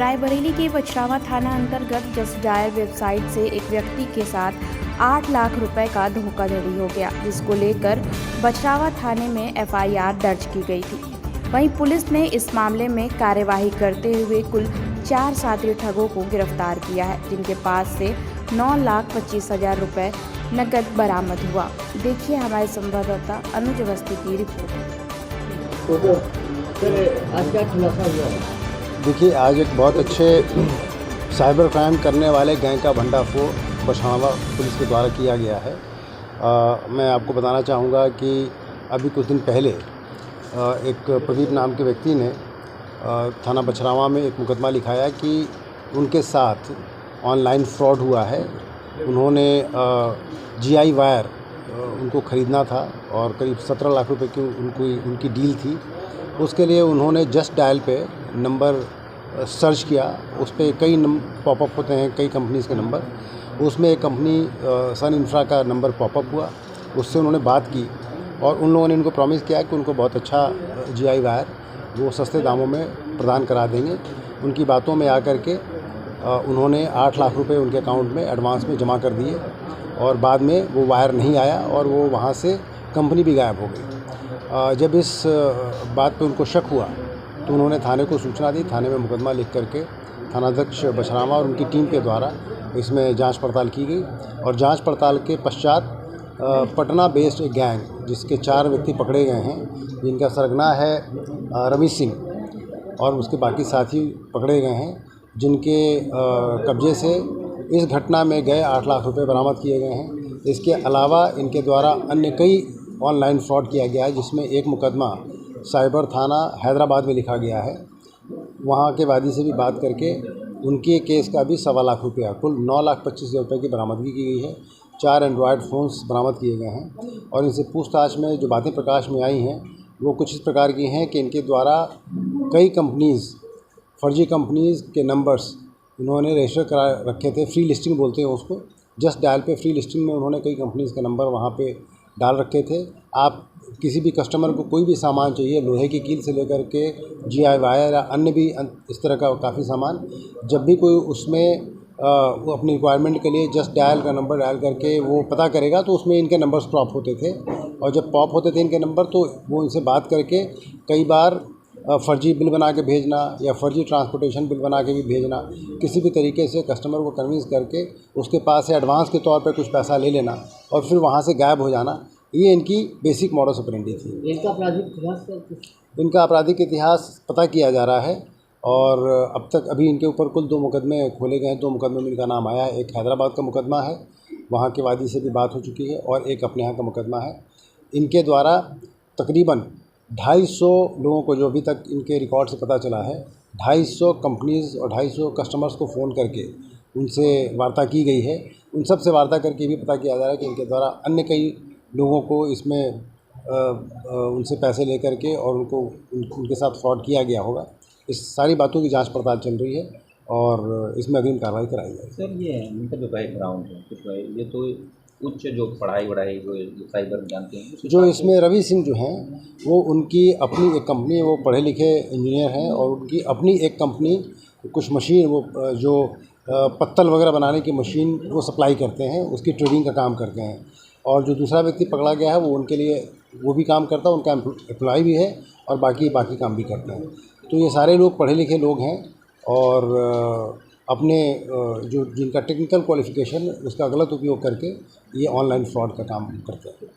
रायबरेली के बछरावा थाना अंतर्गत जस्ट डायल वेबसाइट से एक व्यक्ति के साथ 8 लाख रुपए का धोखाधड़ी हो गया, जिसको लेकर बछरावा थाने में एफआईआर दर्ज की गई थी। वहीं पुलिस ने इस मामले में कार्यवाही करते हुए कुल 4 साथी ठगों को गिरफ्तार किया है, जिनके पास से 9,25,000 रुपए नकद बरामद हुआ। देखिए हमारे संवाददाता अनुज अवस्थी की रिपोर्ट। आज क्या खुलासा हुआ? देखिए, आज एक बहुत अच्छे साइबर क्राइम करने वाले गैंग का भंडाफोड़ बछरावा पुलिस के द्वारा किया गया है। मैं आपको बताना चाहूँगा कि अभी कुछ दिन पहले एक प्रदीप नाम के व्यक्ति ने थाना बछरावा में एक मुकदमा लिखाया कि उनके साथ ऑनलाइन फ्रॉड हुआ है। उन्होंने GI वायर उनको ख़रीदना था और करीब 17 लाख रुपए की उनकी डील थी। उसके लिए उन्होंने जस्ट डायल पे नंबर सर्च किया। उस पर कई पॉपअप होते हैं, कई कंपनीज़ के नंबर। उसमें एक कंपनी सन इंफ्रा का नंबर पॉपअप हुआ। उससे उन्होंने बात की और उन लोगों ने इनको प्रॉमिस किया कि उनको बहुत अच्छा GI वायर वो सस्ते दामों में प्रदान करा देंगे। उनकी बातों में आकर के उन्होंने 8 लाख रुपए उनके अकाउंट में एडवांस में जमा कर दिए और बाद में वो वायर नहीं आया और वो वहाँ से कंपनी भी गायब हो गई। जब इस बात पे उनको शक हुआ तो उन्होंने थाने को सूचना दी। थाने में मुकदमा लिख करके थानाध्यक्ष बछरावा और उनकी टीम के द्वारा इसमें जांच पड़ताल की गई और जांच पड़ताल के पश्चात पटना बेस्ड एक गैंग जिसके 4 व्यक्ति पकड़े गए हैं, जिनका सरगना है रवि सिंह और उसके बाकी साथी पकड़े गए हैं, जिनके कब्जे से इस घटना में गए 8 लाख रुपए बरामद किए गए हैं। इसके अलावा इनके द्वारा अन्य कई ऑनलाइन फ्रॉड किया गया है, जिसमें एक मुकदमा साइबर थाना हैदराबाद में लिखा गया है। वहाँ के वादी से भी बात करके उनके केस का भी 1.25 लाख रुपया, कुल 9,25,000 रुपये की बरामदगी की गई है। 4 एंड्रॉयड फ़ोन्स बरामद किए गए हैं और इनसे पूछताछ में जो बातें प्रकाश में आई हैं वो कुछ इस प्रकार की हैं कि इनके द्वारा कई कंपनीज़, फर्जी कंपनीज़ के नंबर्स इन्होंने रजिस्टर करा रखे थे। फ्री लिस्टिंग बोलते हैं उसको। जस्ट डायल पे फ्री लिस्टिंग में उन्होंने कई कंपनीज़ के नंबर वहाँ पे डाल रखे थे। आप किसी भी कस्टमर को कोई भी सामान चाहिए, लोहे की कील से लेकर के GI वायर या अन्य भी इस तरह का काफ़ी सामान, जब भी कोई उसमें वो अपनी रिक्वायरमेंट के लिए जस्ट डायल का नंबर डायल करके वो पता करेगा तो उसमें इनके नंबर्स पॉप होते थे और जब पॉप होते थे इनके नंबर तो वो इनसे बात करके कई बार फ़र्जी बिल बना के भेजना या फ़र्जी ट्रांसपोर्टेशन बिल बना के भी भेजना, किसी भी तरीके से कस्टमर को कन्विंस करके उसके पास से एडवांस के तौर पर कुछ पैसा ले लेना और फिर वहाँ से गायब हो जाना, ये इनकी बेसिक मॉडस ऑपरेंडी थी। इनका आपराधिक इतिहास पता किया जा रहा है और अब तक अभी इनके ऊपर कुल 2 मुकदमे खोले गए हैं। 2 मुकदमे में इनका नाम आया है। एक हैदराबाद का मुकदमा है, वहाँ के वादी से भी बात हो चुकी है, और एक अपने यहाँ का मुकदमा है। इनके द्वारा तकरीबन 250 लोगों को, जो अभी तक इनके रिकॉर्ड से पता चला है, 250 कंपनीज़ और 250 कस्टमर्स को फ़ोन करके उनसे वार्ता की गई है। उन सब से वार्ता करके भी पता किया जा रहा है कि इनके द्वारा अन्य कई लोगों को इसमें उनसे पैसे लेकर के और उनके साथ फ्रॉड किया गया होगा। इस सारी बातों की जांच पड़ताल चल रही है और इसमें अग्रिम कार्रवाई कराई जाएगी। सर, ये इनका जो बैकग्राउंड है कुछ ये तो उच्च जो पढ़ाई जो साइबर जानते हैं, जो इसमें रवि सिंह जो हैं वो उनकी अपनी एक कंपनी है, वो पढ़े लिखे इंजीनियर हैं और उनकी अपनी एक कंपनी कुछ मशीन वो जो पत्तल वगैरह बनाने की मशीन वो सप्लाई करते हैं, उसकी ट्रेडिंग का काम करते हैं। और जो दूसरा व्यक्ति पकड़ा गया है वो उनके लिए वो भी काम करता है, उनका एम्प्लॉय भी है और बाकी काम भी करते हैं। तो ये सारे लोग पढ़े लिखे लोग हैं और अपने जो जिनका टेक्निकल क्वालिफ़िकेशन उसका गलत उपयोग करके ये ऑनलाइन फ्रॉड का काम करते हैं।